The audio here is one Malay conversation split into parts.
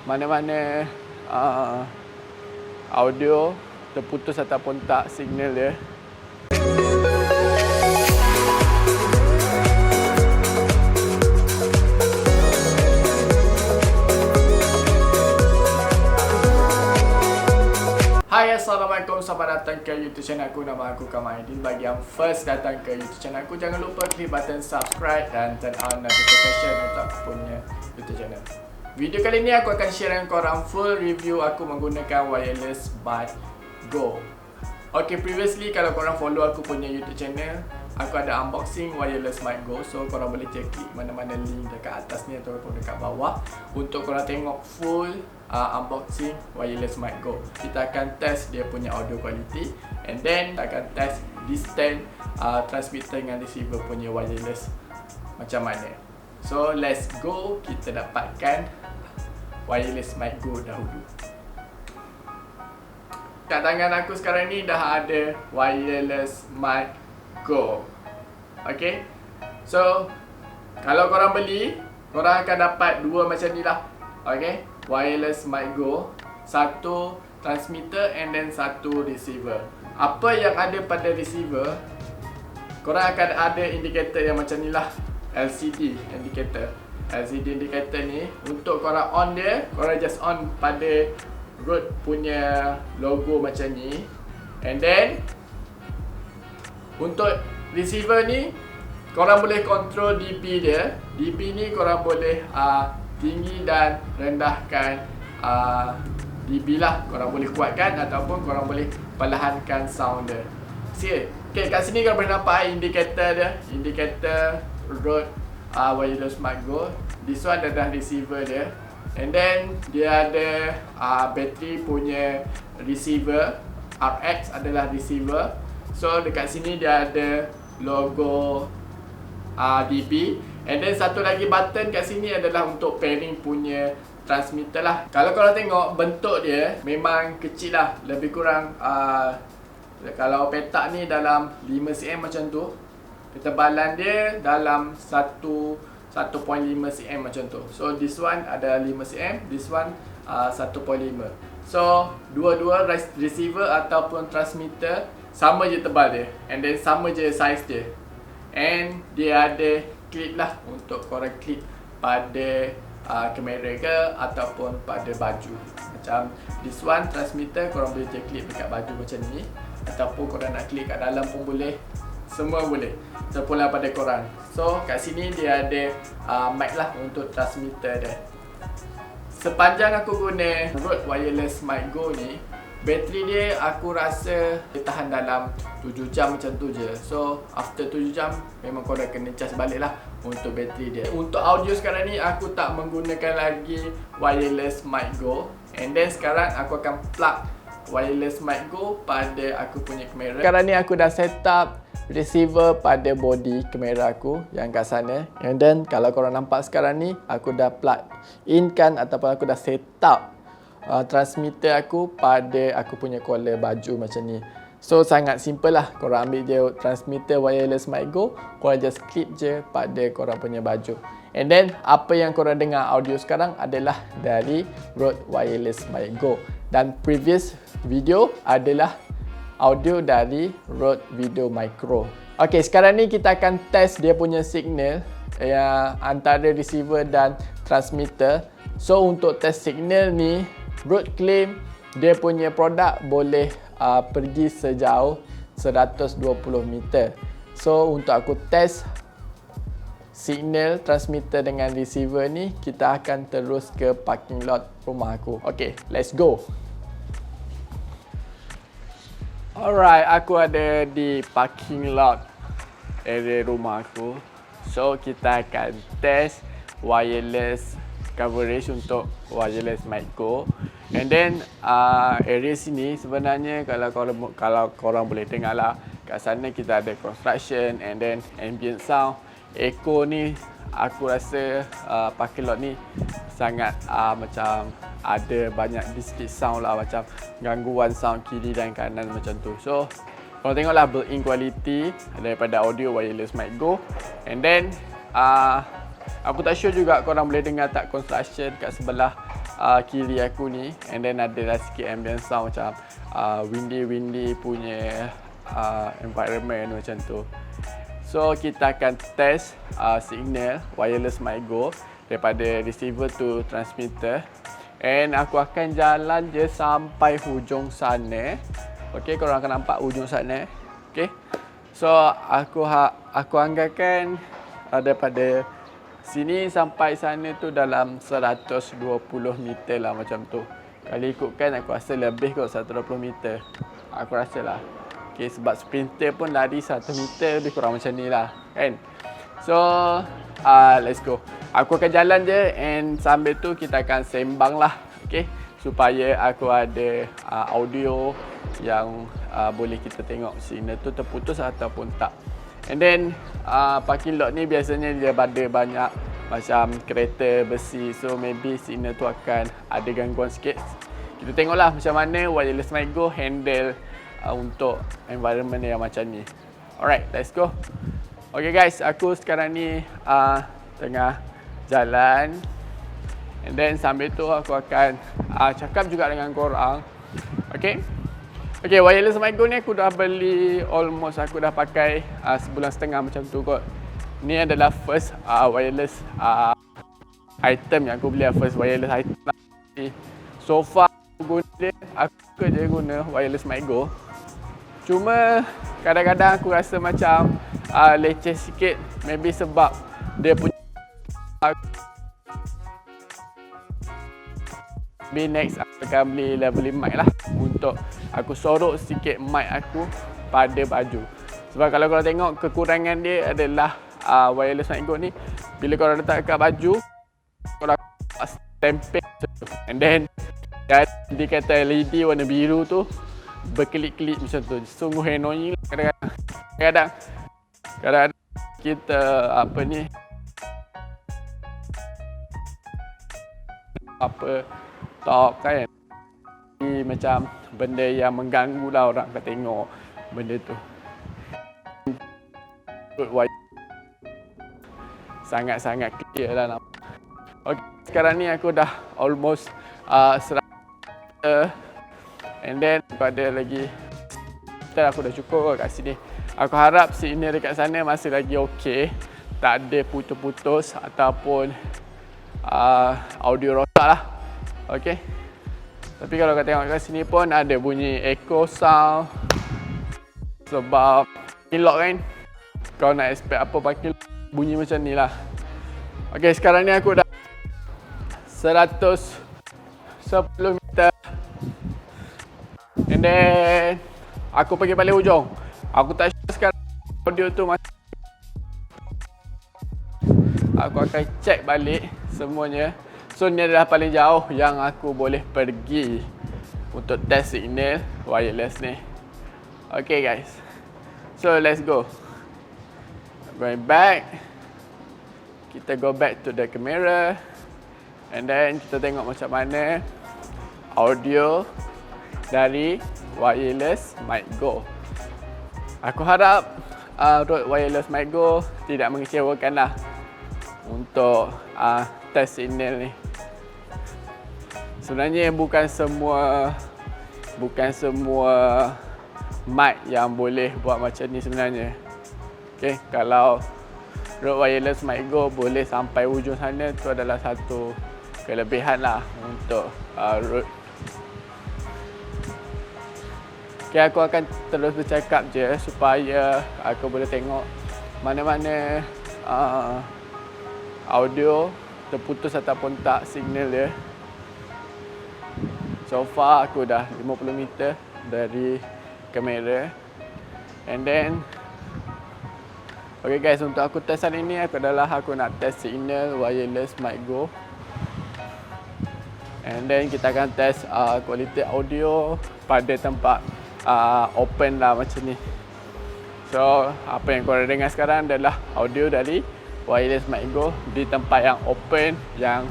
mana-mana audio terputus ataupun tak signal dia. Hai, Assalamualaikum, selamat datang ke YouTube channel aku. Nama aku Kamaidin. Bagi yang first datang ke YouTube channel aku, jangan lupa klik button subscribe dan turn on notification untuk aku punya YouTube channel. Video kali ni aku akan share dengan korang full review aku menggunakan wireless mic Go. Okay, previously kalau korang follow aku punya YouTube channel, aku ada unboxing wireless mic Go. So korang boleh cek klik mana-mana link dekat atas ni ataupun dekat bawah untuk korang tengok full unboxing wireless mic Go. Kita akan test dia punya audio quality, and then kita akan test distance transmitter dengan receiver punya wireless macam mana. So let's go, kita dapatkan wireless mic Go dahulu. Kat tangan aku sekarang ni dah ada wireless mic Go. Okay, so kalau korang beli, korang akan dapat dua macam ni lah. Okay, wireless mic Go, satu transmitter and then satu receiver. Apa yang ada pada receiver, korang akan ada indicator yang macam ni lah, LCD indicator. LCD indicator ni untuk korang on dia, korang just on pada Rode punya logo macam ni. And then untuk receiver ni, korang boleh control dB dia. dB ni korang boleh tinggi dan rendahkan dB lah. Korang boleh kuatkan ataupun korang boleh perlahankan sound dia. Okay, kat sini korang boleh nampak indikator dia, indikator Rode wireless mic Go. This one adalah receiver dia, and then dia ada bateri punya receiver. RX adalah receiver. So dekat sini dia ada logo dB. And then satu lagi button kat sini adalah untuk pairing punya transmitter lah. Kalau korang tengok bentuk dia memang kecil lah, lebih kurang kalau petak ni dalam 5cm macam tu, ketebalan dia dalam 1.5 cm macam tu. So this one ada 5 cm, this one 1.5. So dua-dua receiver ataupun transmitter sama je tebal dia, and then sama je size dia. And dia ada clip lah untuk korang clip pada kamera ke ataupun pada baju. Macam this one transmitter, korang boleh je clip dekat baju macam ni, ataupun korang nak clip kat dalam pun boleh. Semua boleh, terpulang pada korang. So kat sini dia ada mic lah untuk transmitter dia. Sepanjang aku guna Rode wireless mic Go ni, bateri dia aku rasa dia tahan dalam 7 jam macam tu je. So after 7 jam memang korang kena charge balik lah untuk bateri dia. Untuk audio sekarang ni aku tak menggunakan lagi wireless mic Go. And then sekarang aku akan plug wireless mic Go pada aku punya kamera. Sekarang ni aku dah set up receiver pada body kamera aku yang kat sana. And then kalau korang nampak sekarang ni, aku dah plug in kan ataupun aku dah set up transmitter aku pada aku punya collar baju macam ni. So sangat simple lah. Korang ambil je transmitter wireless mic Go, korang just clip je pada korang punya baju. And then apa yang korang dengar audio sekarang adalah dari Rode wireless mic Go. Dan previous video adalah audio dari Rode Video Micro. Okay, sekarang ni kita akan test dia punya signal antara receiver dan transmitter. So untuk test signal ni, Rode claim dia punya produk boleh pergi sejauh 120 meter. So untuk aku test signal transmitter dengan receiver ni, kita akan terus ke parking lot rumah aku. Okay, let's go. Alright, aku ada di parking lot area rumah aku. So kita akan test wireless coverage untuk wireless mic Go. And then area sini sebenarnya kalau korang boleh dengar lah, kat sana kita ada construction and then ambient sound. Echo ni aku rasa parking lot ni sangat macam ada banyak discrete sound lah, macam gangguan sound kiri dan kanan macam tu. So korang tengoklah built-in quality daripada audio wireless mic Go. And then aku tak sure juga korang boleh dengar tak construction kat sebelah kiri aku ni, and then ada sikit ambient sound macam windy punya environment macam tu. So kita akan test signal wireless mic go daripada receiver to transmitter, and aku akan jalan je sampai hujung sana. Okey, korang akan nampak hujung sana. Okey, so aku anggarkan daripada sini sampai sana tu dalam 120 meter lah macam tu. Kalau ikutkan aku rasa lebih kot 120 meter. Aku rasa lah. Okay, sebab sprinter pun lari 1 meter lebih kurang macam ni lah kan. So let's go. Aku akan jalan je, and sambil tu kita akan sembang lah. Okay, supaya aku ada audio yang boleh kita tengok signal tu terputus ataupun tak. And then parking lot ni biasanya dia ada banyak macam kereta besi, so maybe signal tu akan ada gangguan sikit. Kita tengoklah macam mana wireless mic go handle untuk environment yang macam ni. Alright, let's go. Okay guys, aku sekarang ni tengah jalan, and then sambil tu aku akan cakap juga dengan korang. Okay, wireless mic go ni aku dah beli almost, aku dah pakai sebulan setengah macam tu kot. Ni adalah first wireless item yang aku beli, first wireless item lah. So far aku suka je guna wireless mic go. Cuma kadang-kadang aku rasa macam leceh sikit, maybe sebab dia punya next aku akan beli leveling mic lah, untuk aku sorok sikit mic aku pada baju. Sebab kalau korang tengok, kekurangan dia adalah wireless mic go ni, bila korang letak kat baju, korang tempel, and then dia kata LED warna biru tu berkelip-kelip macam tu. Sungguh annoying lah kadang-kadang kita talk kan, ni macam benda yang mengganggu lah orang akan tengok benda tu. Sangat-sangat clear lah. Okay, sekarang ni aku dah almost 100 meter, and then ada lagi aku dah cukup kat sini. Aku harap signal dekat sana masih lagi okey, tak ada putus-putus ataupun audio rosak lah. Okay, tapi kalau kau tengok kat sini pun ada bunyi echo sound, sebab parking lot kan, kau nak expect apa parking lot bunyi macam ni lah. Okay, sekarang ni aku dah 110 meter, and then aku pergi balik hujung. Aku tak sure sekarang audio tu masih. Aku akan check balik semuanya. So ni adalah paling jauh yang aku boleh pergi untuk test signal wireless ni. Okay guys, so let's go. Going back, kita go back to the camera, and then kita tengok macam mana audio dari wireless mic go. Aku harap Rode wireless mic go tidak mengecewakan lah untuk test signal ni. Sebenarnya bukan semua mic yang boleh buat macam ni sebenarnya. Okay, kalau Rode wireless mic go boleh sampai hujung sana, tu adalah satu kelebihan lah untuk Rode. Okay, aku akan terus bercakap je supaya aku boleh tengok mana-mana audio terputus ataupun tak signal dia. So far aku dah 50 meter dari kamera, and then okay guys, untuk aku test hari ni aku nak test signal wireless mic go, and then kita akan test kualiti audio pada tempat open lah macam ni. So apa yang korang dengar sekarang adalah audio dari wireless mic go di tempat yang open, yang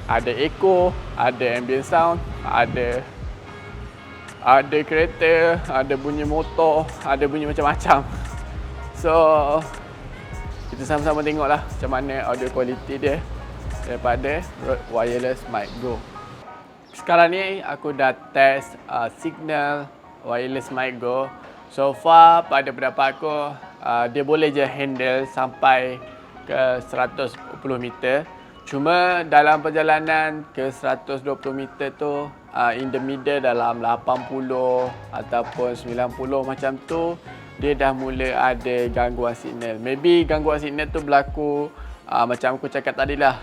ada echo, ada ambient sound, ada kereta, ada bunyi motor, ada bunyi macam-macam. So kita sama-sama tengoklah macam mana audio quality dia daripada Rode wireless mic go. Sekarang ni aku dah test signal wireless mic Go. So far pada pendapat aku dia boleh je handle sampai ke 120 meter. Cuma dalam perjalanan ke 120 meter tu in the middle dalam 80 ataupun 90 macam tu, dia dah mula ada gangguan signal. Maybe gangguan signal tu berlaku macam aku cakap tadi lah,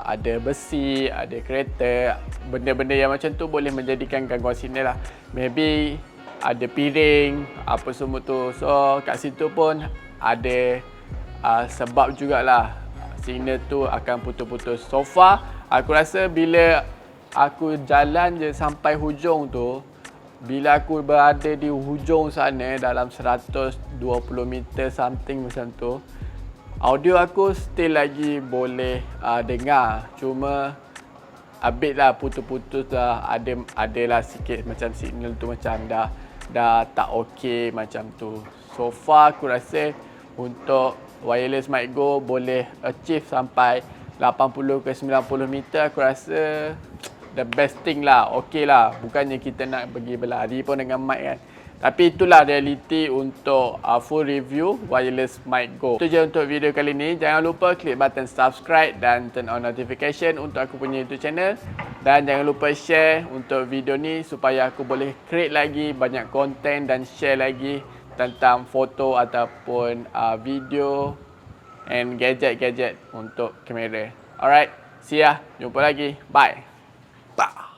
ada besi, ada kereta, benda-benda yang macam tu boleh menjadikan gangguan signal lah. Maybe ada piring, apa semua tu. So kat situ pun ada sebab jugalah signal tu akan putus-putus. So far aku rasa bila aku jalan je sampai hujung tu, bila aku berada di hujung sana dalam 120 meter something macam tu, audio aku still lagi boleh dengar. Cuma a bit lah putus-putus lah, adalah sikit macam signal tu macam dah tak okey macam tu. So far aku rasa untuk wireless mic Go boleh achieve sampai 80 ke 90 meter. Aku rasa the best thing lah, okey lah. Bukannya kita nak pergi berlari pun dengan mic kan. Tapi itulah realiti untuk full review wireless mic Go. Itu je untuk video kali ni. Jangan lupa klik button subscribe dan turn on notification untuk aku punya YouTube channel. Dan jangan lupa share untuk video ni supaya aku boleh create lagi banyak konten dan share lagi tentang foto ataupun video and gadget-gadget untuk kamera. Alright, see ya. Jumpa lagi. Bye. Bye.